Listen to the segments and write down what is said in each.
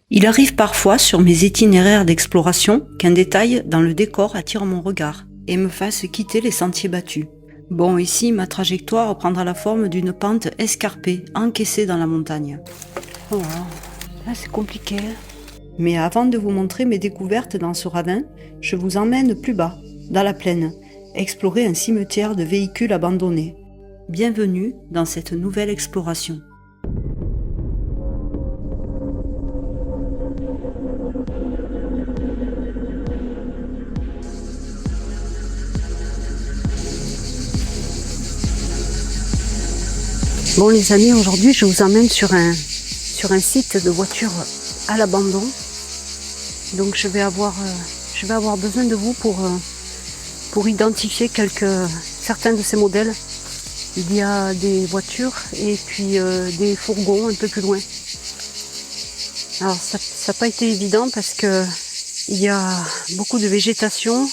Il arrive parfois sur mes itinéraires d'exploration qu'un détail dans le décor attire mon regard et me fasse quitter les sentiers battus. Bon, ici, ma trajectoire prendra la forme d'une pente escarpée, encaissée dans la montagne. Oh, là c'est compliqué. Mais avant de vous montrer mes découvertes dans ce ravin, je vous emmène plus bas, dans la plaine, explorer un cimetière de véhicules abandonnés. Bienvenue dans cette nouvelle exploration. Bon les amis, aujourd'hui je vous emmène sur un site de voitures à l'abandon. Donc je vais avoir besoin de vous pour identifier certains de ces modèles. Il y a des voitures et puis des fourgons un peu plus loin. Alors ça n'a pas été évident parce que il y a beaucoup de végétation.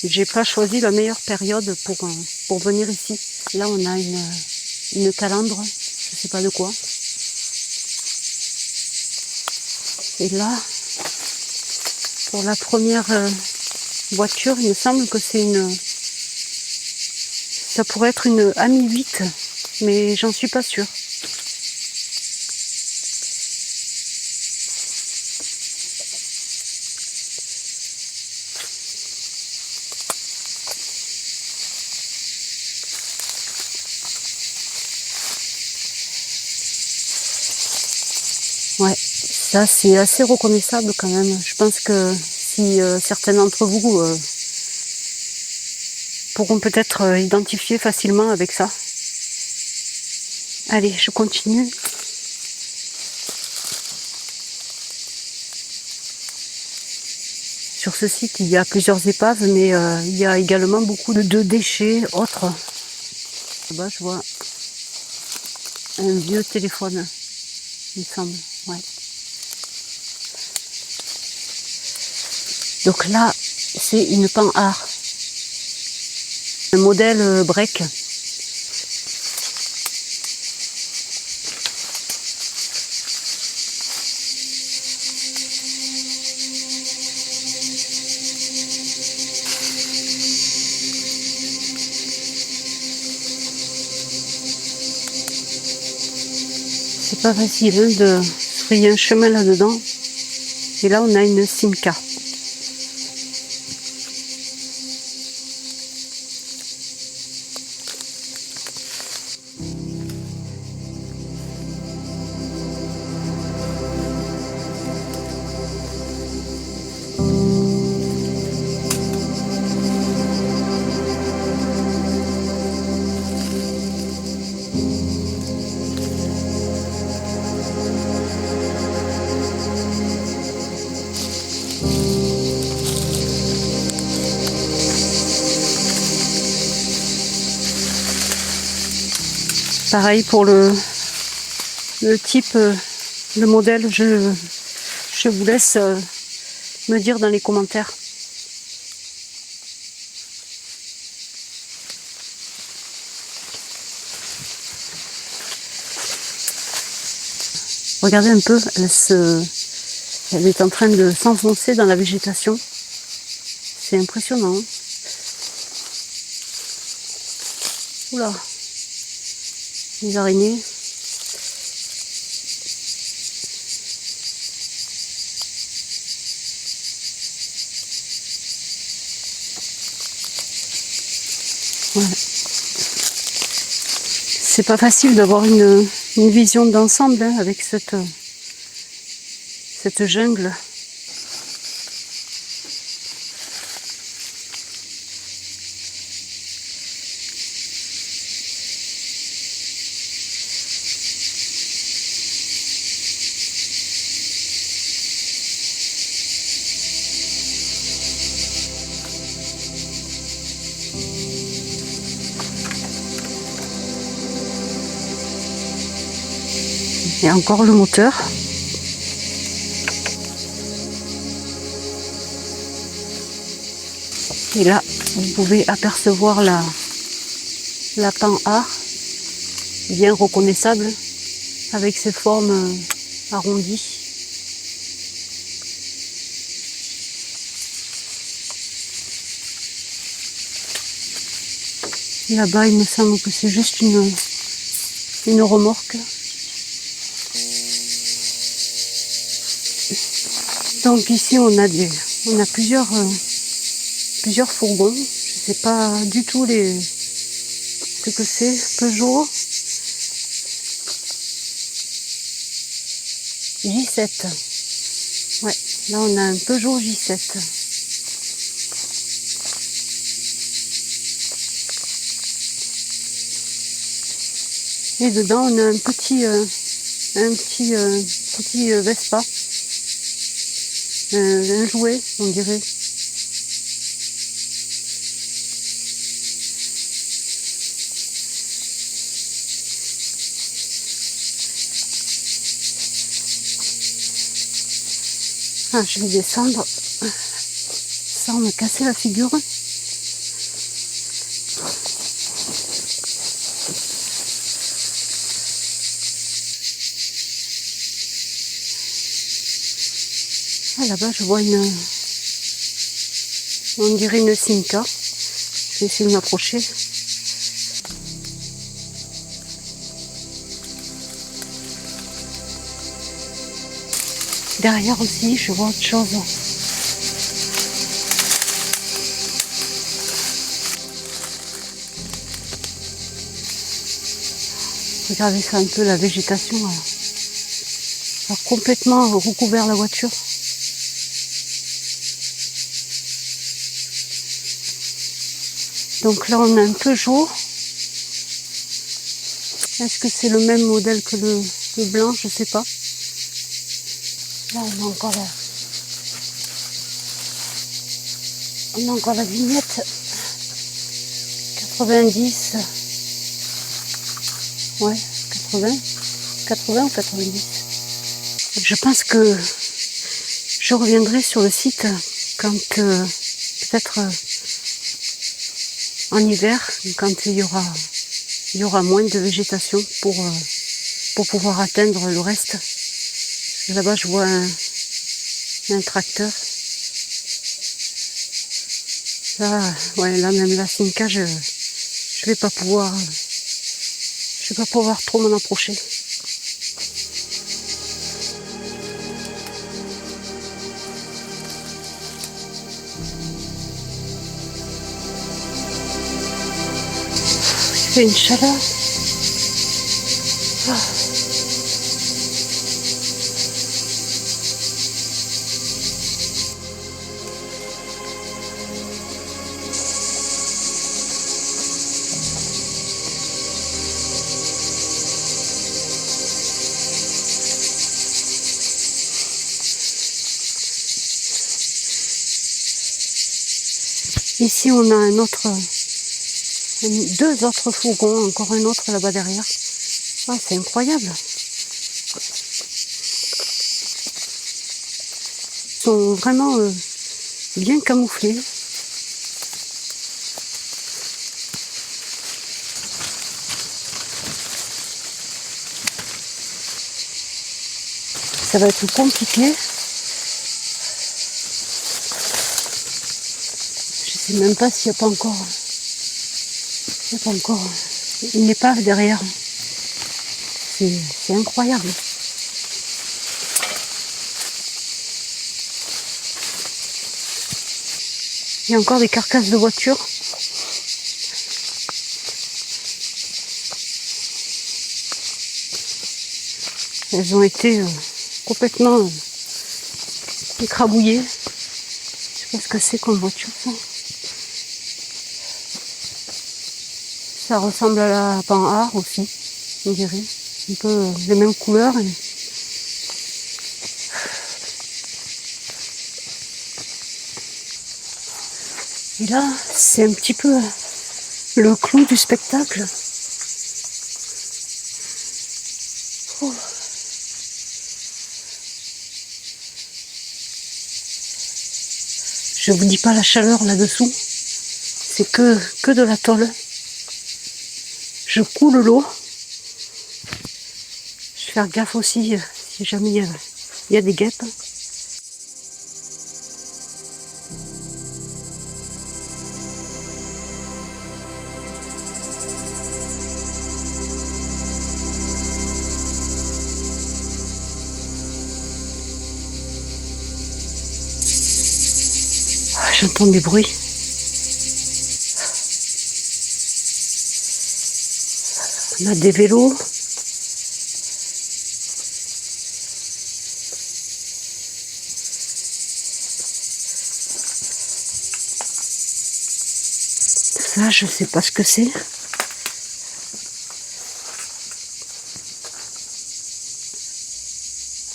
J'ai pas choisi la meilleure période pour venir ici. Là on a une calandre, je sais pas de quoi. Et là, pour la première voiture, il me semble que ça pourrait être une Ami 8, mais j'en suis pas sûre. Ouais, ça c'est assez reconnaissable quand même. Je pense que si certains d'entre vous pourront peut-être identifier facilement avec ça. Allez, je continue. Sur ce site, il y a plusieurs épaves, mais il y a également beaucoup de déchets autres. Là-bas, je vois un vieux téléphone, il me semble. Ouais. Donc là, c'est une Panhard, un modèle break. C'est pas facile hein, de se frayer un chemin là-dedans. Et là, on a une Simca. Pareil pour le type, le modèle, je vous laisse me dire dans les commentaires. Regardez un peu, elle est en train de s'enfoncer dans la végétation. C'est impressionnant. Hein. Oula, les araignées. Ouais. C'est pas facile d'avoir une vision d'ensemble hein, avec cette jungle. Et encore le moteur. Et là, vous pouvez apercevoir la Panhard, bien reconnaissable, avec ses formes arrondies. Là-bas, il me semble que c'est juste une remorque. Donc ici, on a plusieurs fourgons. Je sais pas du tout ce que c'est. Peugeot J7. Ouais, là on a un Peugeot J7. Et dedans on a un petit Vespa. Un jouet, on dirait. Ah, je vais descendre sans me casser la figure. Ah, là-bas, je vois on dirait une Simca. Je vais essayer de m'approcher. Derrière aussi, je vois autre chose. Regardez ça un peu, la végétation a complètement recouvert la voiture. Donc là, on a un Peugeot. Est-ce que c'est le même modèle que le blanc? Je sais pas. Là, on a encore la vignette. 90. Ouais, 80 ou 90. Je pense que je reviendrai sur le site quand peut-être en hiver, quand il y aura moins de végétation pour pouvoir atteindre le reste. Là-bas, je vois un tracteur. Là, ouais, là même la Simca, je vais pas pouvoir trop m'en approcher. Il fait une chaleur. Ah. Ici, on a deux autres fourgons, encore un autre là-bas derrière. Ah, c'est incroyable. Ils sont vraiment bien camouflés. Ça va être compliqué. Je sais même pas s'il n'y a pas encore une épave derrière. C'est incroyable. Il y a encore des carcasses de voitures. Elles ont été complètement écrabouillées. Je sais pas ce que c'est comme voiture ça. Ça ressemble à la Panhard aussi, on dirait. Un peu les mêmes couleurs. Et là, c'est un petit peu le clou du spectacle. Oh. Je vous dis pas la chaleur là-dessous. C'est que de la tôle. Je coule l'eau. Je vais faire gaffe aussi si jamais il y a des guêpes. Ah, j'entends des bruits. On a des vélos. Ça, je sais pas ce que c'est.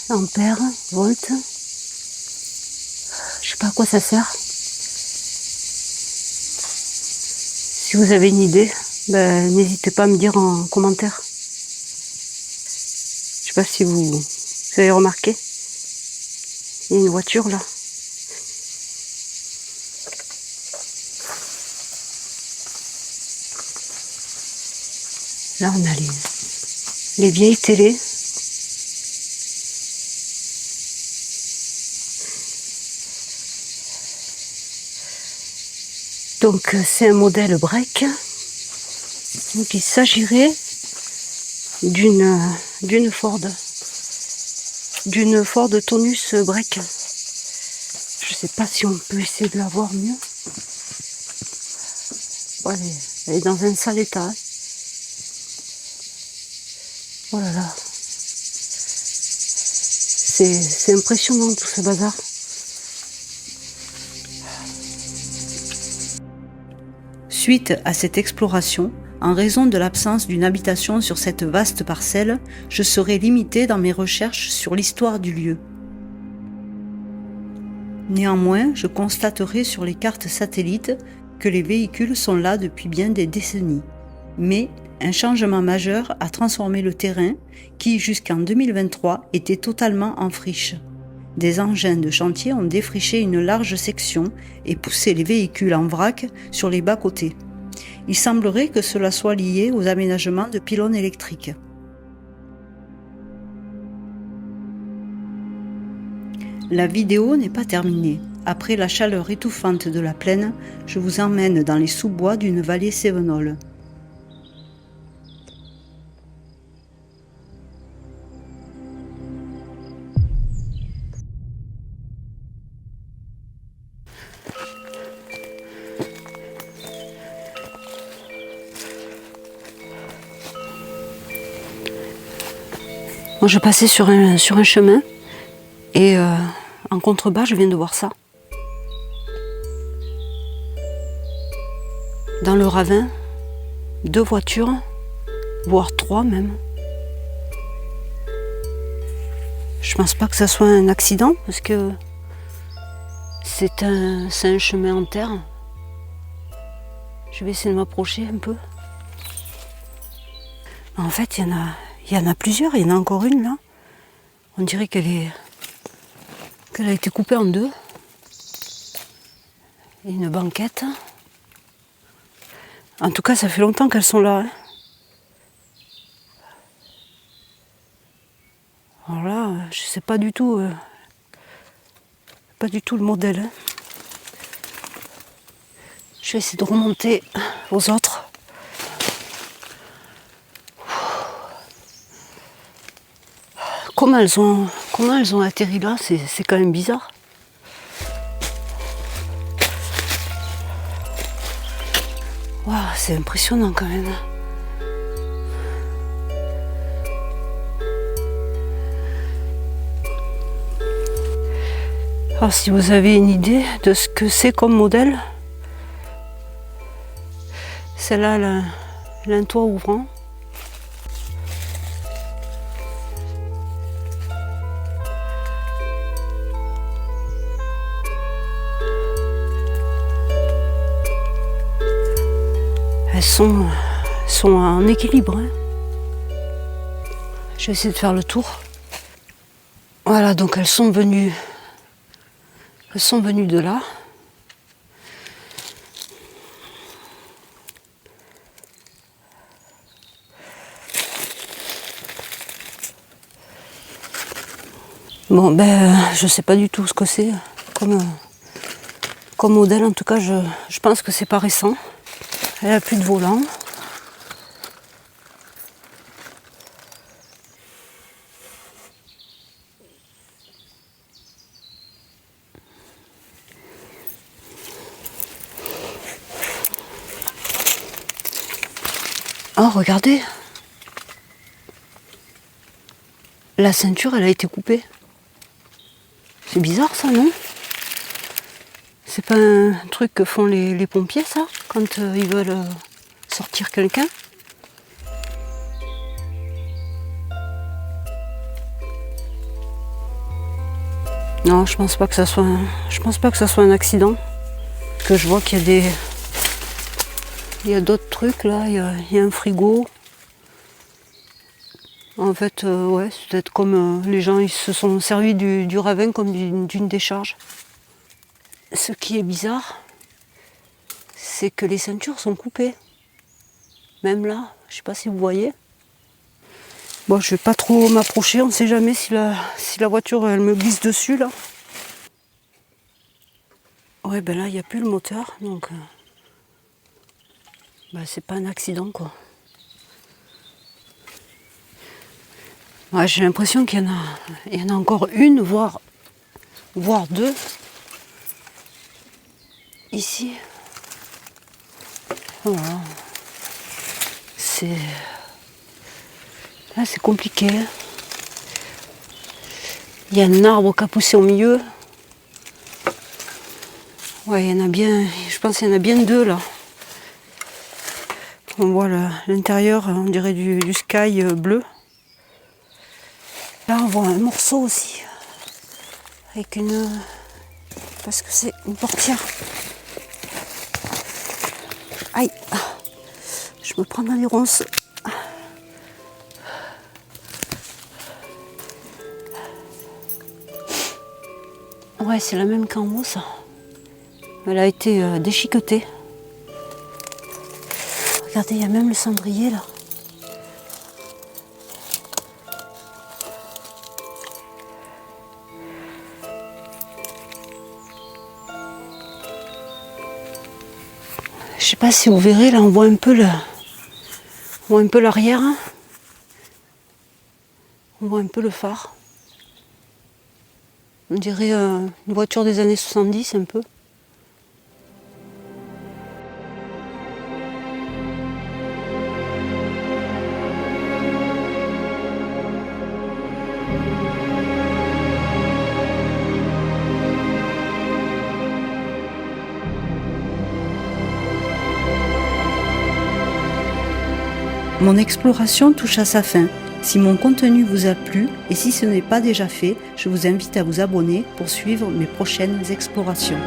Ampères, volts. Je sais pas à quoi ça sert. Si vous avez une idée, n'hésitez pas à me dire en commentaire. Je sais pas si vous avez remarqué. Il y a une voiture là. Là, on a les vieilles télés. Donc, c'est un modèle break. Donc, il s'agirait d'une Ford. D'une Ford Taunus break. Je sais pas si on peut essayer de la voir mieux. Bon, elle est dans un sale état. Oh là là. C'est impressionnant tout ce bazar. Suite à cette exploration, en raison de l'absence d'une habitation sur cette vaste parcelle, je serai limitée dans mes recherches sur l'histoire du lieu. Néanmoins, je constaterai sur les cartes satellites que les véhicules sont là depuis bien des décennies. Mais un changement majeur a transformé le terrain qui, jusqu'en 2023, était totalement en friche. Des engins de chantier ont défriché une large section et poussé les véhicules en vrac sur les bas-côtés. Il semblerait que cela soit lié aux aménagements de pylônes électriques. La vidéo n'est pas terminée. Après la chaleur étouffante de la plaine, je vous emmène dans les sous-bois d'une vallée cévenole. Moi, je passais sur un chemin et en contrebas, je viens de voir ça. Dans le ravin, 2 voitures, voire 3 même. Je pense pas que ça soit un accident parce que c'est un chemin en terre. Je vais essayer de m'approcher un peu. En fait, il y en a plusieurs. Il y en a encore une là. On dirait qu'elle a été coupée en 2. Et une banquette. En tout cas, ça fait longtemps qu'elles sont là. Hein. Alors là, je sais pas du tout le modèle. Hein. Je vais essayer de remonter aux autres. Comment elles ont atterri là, c'est quand même bizarre. Waouh, c'est impressionnant quand même. Alors si vous avez une idée de ce que c'est comme modèle, celle-là, elle a un toit ouvrant. Elles sont en équilibre. Hein. Je vais essayer de faire le tour. Voilà, donc elles sont venues de là. Bon, je sais pas du tout ce que c'est comme modèle. En tout cas, je pense que c'est pas récent. Elle a plus de volant. Oh, regardez. La ceinture, elle a été coupée. C'est bizarre ça, non? C'est pas un truc que font les pompiers, ça, quand ils veulent sortir quelqu'un? Non, je pense pas que ça soit un accident. Que je vois qu'il y a il y a d'autres trucs là, il y a un frigo. En fait, ouais, c'est peut-être comme les gens ils se sont servis du ravin comme d'une décharge. Ce qui est bizarre, c'est que les ceintures sont coupées. Même là, je sais pas si vous voyez. Bon, je vais pas trop m'approcher, on sait jamais si la voiture elle me glisse dessus là. Ouais, ben là il n'y a plus le moteur, donc c'est pas un accident quoi. Ouais, j'ai l'impression qu'il y en a encore une, voire deux. Ici. Voilà. Là, c'est compliqué. Il y a un arbre qui a poussé au milieu. Ouais, il y en a bien, je pense qu'il y en a bien deux là. On voit l'intérieur, on dirait du sky bleu. Là, on voit un morceau aussi. Avec parce que c'est une portière. Aïe! Je me prends dans les ronces. Ouais, c'est la même qu'en haut, ça. Elle a été déchiquetée. Regardez, il y a même le cendrier, là. Je sais pas si vous verrez, là, on voit un peu l'arrière. Hein. On voit un peu le phare. On dirait une voiture des années 70, un peu. Mon exploration touche à sa fin. Si mon contenu vous a plu et si ce n'est pas déjà fait, je vous invite à vous abonner pour suivre mes prochaines explorations.